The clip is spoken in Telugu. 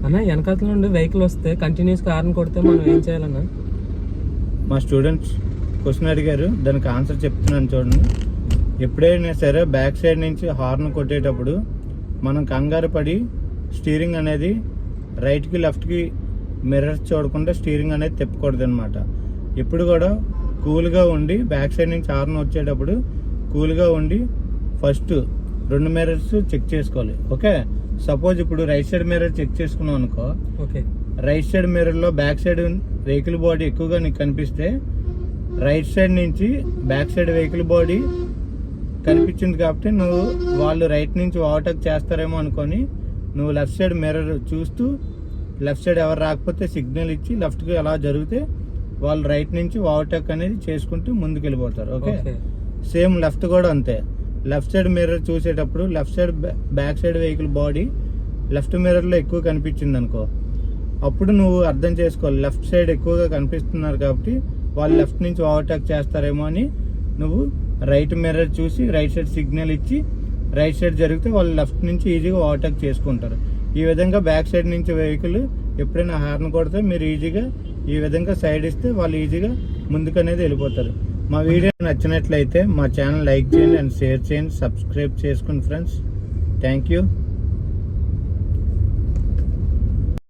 అన్న వెనకాల నుండి వెహికల్ వస్తే కంటిన్యూస్గా హార్న్ కొడితే మనం ఏం చేయాలన్నా? మా స్టూడెంట్స్ క్వశ్చన్ అడిగారు, దానికి ఆన్సర్ చెప్తున్నాను చూడండి. ఎప్పుడైనా సరే బ్యాక్ సైడ్ నుంచి హార్న్ కొట్టేటప్పుడు మనం కంగారు పడి స్టీరింగ్ అనేది రైట్కి లెఫ్ట్కి మిర్రర్స్ చూడకుండా స్టీరింగ్ అనేది తిప్పకూడదు అనమాట. ఎప్పుడు కూడా కూల్గా ఉండి బ్యాక్ సైడ్ నుంచి హార్న్ వచ్చేటప్పుడు కూల్గా ఉండి ఫస్ట్ 2 మిర్రర్స్ చెక్ చేసుకోవాలి. ఓకే, సపోజ్ ఇప్పుడు రైట్ సైడ్ మిర్రర్ చెక్ చేసుకున్నాం అనుకో. ఓకే, రైట్ సైడ్ మిర్రర్లో బ్యాక్ సైడ్ వెహికల్ బాడీ ఎక్కువగా నీకు కనిపిస్తే రైట్ సైడ్ నుంచి బ్యాక్ సైడ్ వెహికల్ బాడీ కనిపించింది కాబట్టి నువ్వు వాళ్ళు రైట్ నుంచి ఓవర్టేక్ చేస్తారేమో అనుకొని నువ్వు లెఫ్ట్ సైడ్ మిర్రర్ చూస్తూ లెఫ్ట్ సైడ్ ఎవరు రాకపోతే సిగ్నల్ ఇచ్చి లెఫ్ట్కి అలా జరిగితే వాళ్ళు రైట్ నుంచి ఓవర్టేక్ అనేది చేసుకుంటూ ముందుకు వెళ్ళిపోతారు. ఓకే, సేమ్ లెఫ్ట్ కూడా అంతే. లెఫ్ట్ సైడ్ మిర్రర్ చూసేటప్పుడు left side back side vehicle body left మిర్రర్లో ఎక్కువ కనిపించింది అనుకో, అప్పుడు నువ్వు అర్థం చేసుకోవాలి లెఫ్ట్ సైడ్ ఎక్కువగా కనిపిస్తున్నారు కాబట్టి వాళ్ళు లెఫ్ట్ నుంచి ఓవర్టేక్ చేస్తారేమో అని నువ్వు రైట్ మిర్రర్ చూసి రైట్ సైడ్ సిగ్నల్ ఇచ్చి రైట్ సైడ్ జరిగితే వాళ్ళు లెఫ్ట్ నుంచి ఈజీగా ఓవర్టేక్ చేసుకుంటారు. ఈ విధంగా బ్యాక్ సైడ్ నుంచి వెహికల్ ఎప్పుడైనా హార్న్ కొడితే మీరు ఈజీగా ఈ విధంగా సైడ్ ఇస్తే వాళ్ళు ఈజీగా ముందుకు అనేది వెళ్ళిపోతారు. మా వీడియో నచ్చినట్లయితే మా ఛానల్ లైక్ చేయండి అండ్ షేర్ చేయండి, సబ్స్క్రైబ్ చేసుకోండి ఫ్రెండ్స్. Thank you.